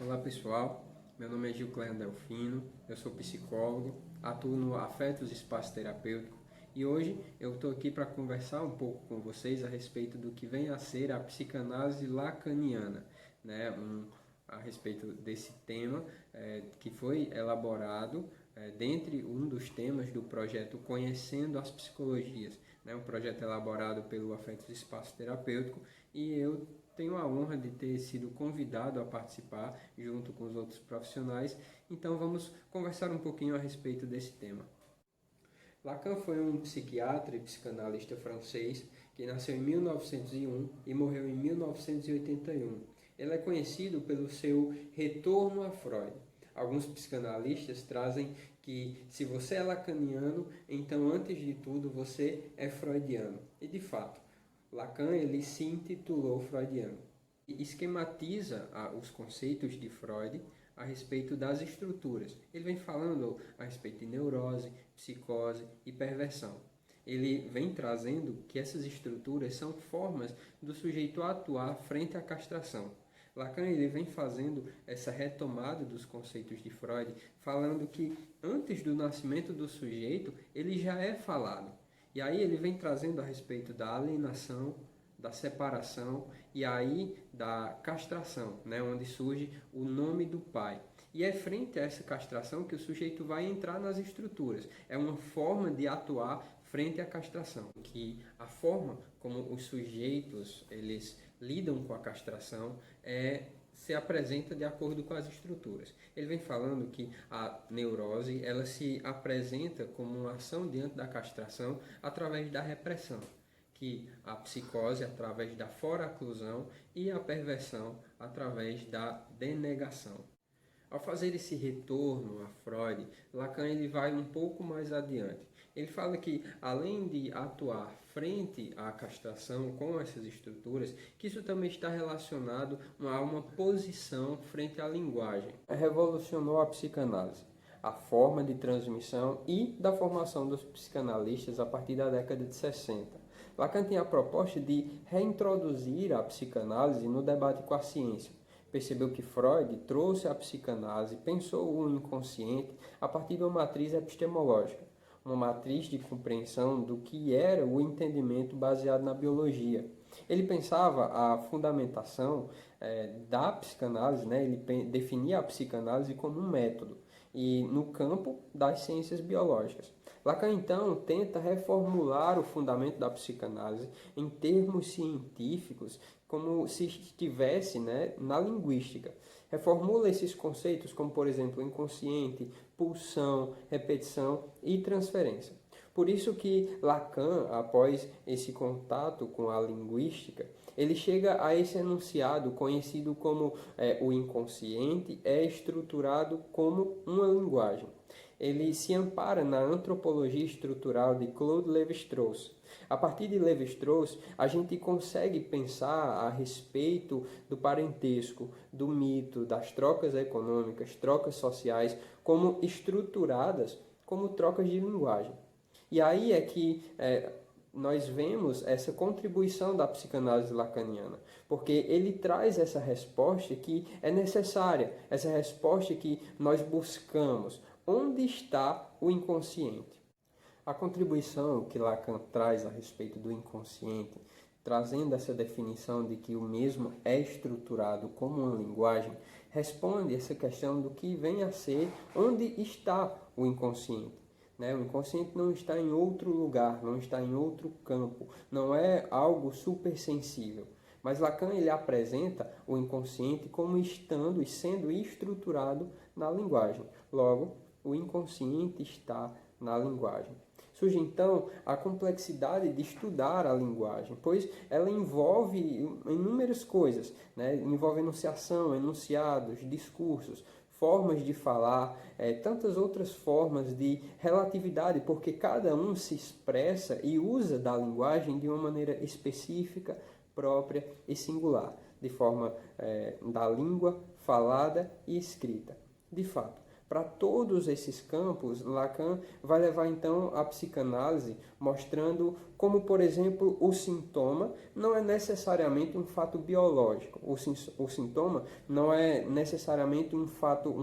Olá pessoal, meu nome é Gilclerno Delfino, eu sou psicólogo, atuo no Afetos Espaço Terapêutico e hoje eu estou aqui para conversar um pouco com vocês a respeito do que vem a ser a psicanálise lacaniana, né? A respeito desse tema que foi elaborado dentre um dos temas do projeto Conhecendo as Psicologias, né? Um projeto elaborado pelo Afetos Espaço Terapêutico e eu tenho a honra de ter sido convidado a participar junto com os outros profissionais, então vamos conversar um pouquinho a respeito desse tema. Lacan foi um psiquiatra e psicanalista francês que nasceu em 1901 e morreu em 1981. Ele é conhecido pelo seu retorno a Freud. Alguns psicanalistas trazem que se você é lacaniano, então antes de tudo você é freudiano. E de fato, Lacan ele se intitulou freudiano. E esquematiza os conceitos de Freud a respeito das estruturas. Ele vem falando a respeito de neurose, psicose e perversão. Ele vem trazendo que essas estruturas são formas do sujeito atuar frente à castração. Lacan ele vem fazendo essa retomada dos conceitos de Freud, falando que antes do nascimento do sujeito, ele já é falado. E aí ele vem trazendo a respeito da alienação, da separação e aí da castração, né, onde surge o nome do pai. E é frente a essa castração que o sujeito vai entrar nas estruturas. É uma forma de atuar frente à castração, que a forma como os sujeitos eles lidam com a castração se apresenta de acordo com as estruturas. Ele vem falando que a neurose ela se apresenta como uma ação diante da castração através da repressão, que a psicose através da foraclusão e a perversão através da denegação. Ao fazer esse retorno a Freud, Lacan ele vai um pouco mais adiante. Ele fala que, além de atuar frente à castração com essas estruturas, que isso também está relacionado a uma posição frente à linguagem. Revolucionou a psicanálise, a forma de transmissão e da formação dos psicanalistas a partir da década de 60. Lacan tem a proposta de reintroduzir a psicanálise no debate com a ciência. Percebeu que Freud trouxe a psicanálise, pensou o inconsciente a partir de uma matriz epistemológica, uma matriz de compreensão do que era o entendimento baseado na biologia. Ele pensava a fundamentação da psicanálise, né? Ele definia a psicanálise como um método, e no campo das ciências biológicas. Lacan, então, tenta reformular o fundamento da psicanálise em termos científicos, como se estivesse, né, na linguística. Reformula esses conceitos como, por exemplo, inconsciente, pulsão, repetição e transferência. Por isso que Lacan, após esse contato com a linguística, ele chega a esse enunciado conhecido como o inconsciente é estruturado como uma linguagem. Ele se ampara na antropologia estrutural de Claude Lévi-Strauss. A partir de Lévi-Strauss, a gente consegue pensar a respeito do parentesco, do mito, das trocas econômicas, trocas sociais, como estruturadas como trocas de linguagem. E aí é que nós vemos essa contribuição da psicanálise lacaniana, porque ele traz essa resposta que é necessária, essa resposta que nós buscamos. Onde está o inconsciente? A contribuição que Lacan traz a respeito do inconsciente, trazendo essa definição de que o mesmo é estruturado como uma linguagem, responde essa questão do que vem a ser onde está o inconsciente. O inconsciente não está em outro lugar, não está em outro campo, não é algo supersensível. Mas Lacan ele apresenta o inconsciente como estando e sendo estruturado na linguagem. Logo, o inconsciente está na linguagem. Surge então a complexidade de estudar a linguagem, pois ela envolve inúmeras coisas, né? Envolve enunciação, enunciados, discursos, formas de falar, tantas outras formas de relatividade, porque cada um se expressa e usa da linguagem de uma maneira específica, própria e singular, de forma da língua falada e escrita. De fato, Para todos esses campos, Lacan vai levar então a psicanálise mostrando como, por exemplo, o sintoma não é necessariamente um fato biológico. O sintoma não é necessariamente um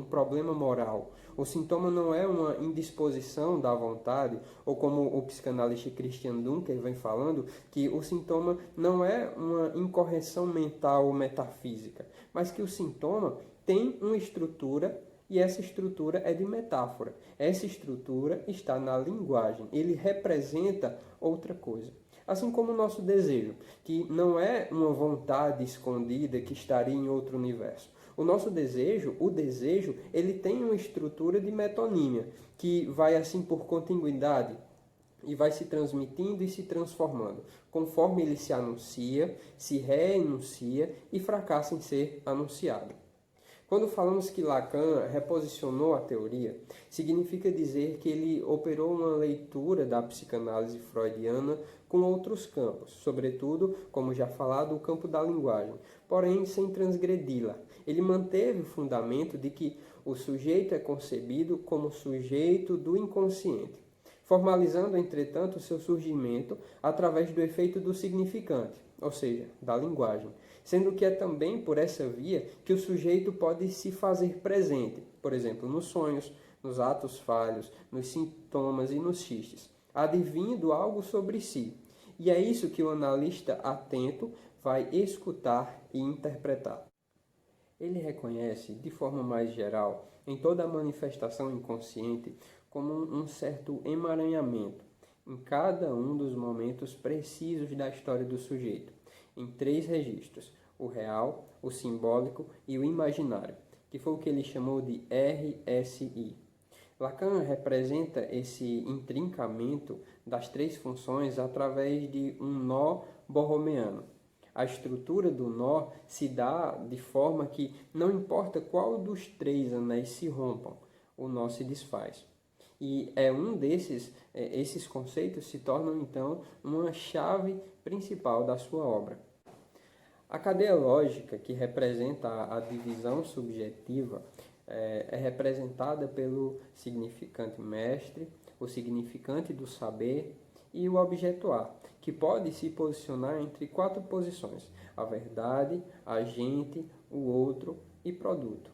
problema moral. O sintoma não é uma indisposição da vontade, ou como o psicanalista Christian Dunker vem falando, que o sintoma não é uma incorreção mental ou metafísica, mas que o sintoma tem uma estrutura e essa estrutura é de metáfora. Essa estrutura está na linguagem. Ele representa outra coisa. Assim como o nosso desejo, que não é uma vontade escondida que estaria em outro universo. O nosso desejo, ele tem uma estrutura de metonímia, que vai assim por contigüidade e vai se transmitindo e se transformando, conforme ele se anuncia, se reenuncia e fracassa em ser anunciado. Quando falamos que Lacan reposicionou a teoria, significa dizer que ele operou uma leitura da psicanálise freudiana com outros campos, sobretudo, como já falado, o campo da linguagem, porém sem transgredi-la. Ele manteve o fundamento de que o sujeito é concebido como sujeito do inconsciente, formalizando, entretanto, o seu surgimento através do efeito do significante, ou seja, da linguagem, sendo que é também por essa via que o sujeito pode se fazer presente, por exemplo, nos sonhos, nos atos falhos, nos sintomas e nos xistes, adivinhando algo sobre si. E é isso que o analista atento vai escutar e interpretar. Ele reconhece, de forma mais geral, em toda a manifestação inconsciente, como um certo emaranhamento, em cada um dos momentos precisos da história do sujeito, em 3 registros, o real, o simbólico e o imaginário, que foi o que ele chamou de RSI. Lacan representa esse intrincamento das 3 funções através de um nó borromeano. A estrutura do nó se dá de forma que não importa qual dos 3 anéis se rompam, o nó se desfaz. E esses conceitos se tornam então uma chave principal da sua obra. A cadeia lógica, que representa a divisão subjetiva, é representada pelo significante mestre, o significante do saber e o objetuar, que pode se posicionar entre 4 posições: a verdade, agente, o outro e produto.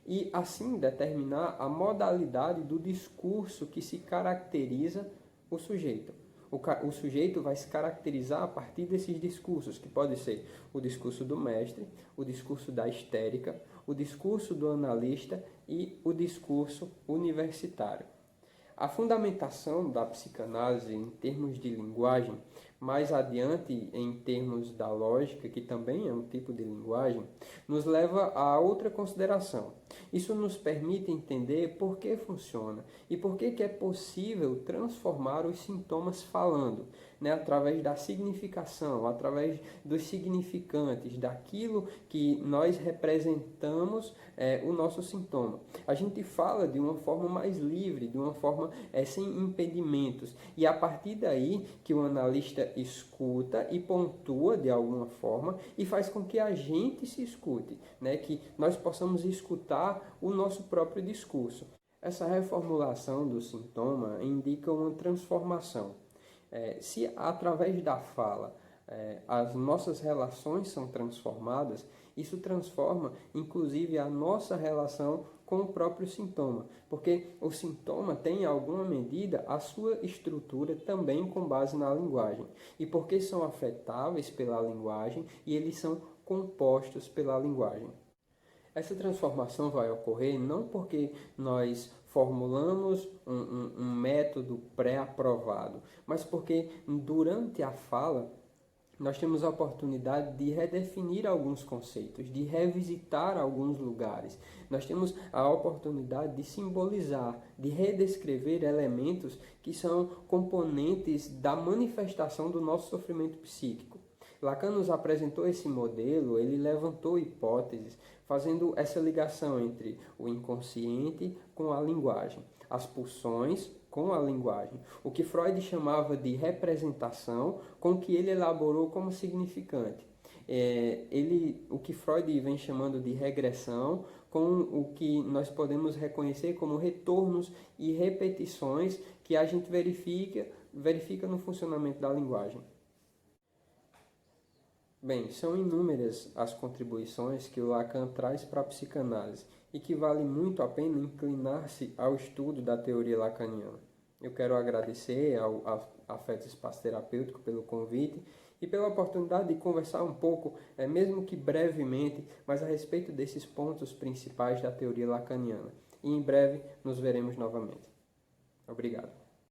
E assim determinar a modalidade do discurso que se caracteriza o sujeito. O sujeito vai se caracterizar a partir desses discursos, que pode ser o discurso do mestre, o discurso da histérica, o discurso do analista e o discurso universitário. A fundamentação da psicanálise em termos de linguagem, mais adiante em termos da lógica, que também é um tipo de linguagem, nos leva a outra consideração. Isso nos permite entender por que funciona e por que é possível transformar os sintomas falando, através da significação, através dos significantes, daquilo que nós representamos o nosso sintoma. A gente fala de uma forma mais livre, de uma forma sem impedimentos, e a partir daí que o analista escuta e pontua de alguma forma e faz com que a gente se escute, que nós possamos escutar o nosso próprio discurso. Essa reformulação do sintoma indica uma transformação. Se através da fala as nossas relações são transformadas, isso transforma inclusive a nossa relação com o próprio sintoma, porque o sintoma tem em alguma medida a sua estrutura também com base na linguagem, e porque são afetáveis pela linguagem e eles são compostos pela linguagem. Essa transformação vai ocorrer não porque nós formulamos um método pré-aprovado, mas porque durante a fala nós temos a oportunidade de redefinir alguns conceitos, de revisitar alguns lugares. Nós temos a oportunidade de simbolizar, de redescrever elementos que são componentes da manifestação do nosso sofrimento psíquico. Lacan nos apresentou esse modelo, ele levantou hipóteses, fazendo essa ligação entre o inconsciente com a linguagem, as pulsões com a linguagem, o que Freud chamava de representação, com o que ele elaborou como significante. o que Freud vem chamando de regressão, com o que nós podemos reconhecer como retornos e repetições que a gente verifica no funcionamento da linguagem. Bem, são inúmeras as contribuições que o Lacan traz para a psicanálise e que vale muito a pena inclinar-se ao estudo da teoria lacaniana. Eu quero agradecer ao Afeto Espaço Terapêutico pelo convite e pela oportunidade de conversar um pouco, mesmo que brevemente, mas a respeito desses pontos principais da teoria lacaniana. E em breve nos veremos novamente. Obrigado.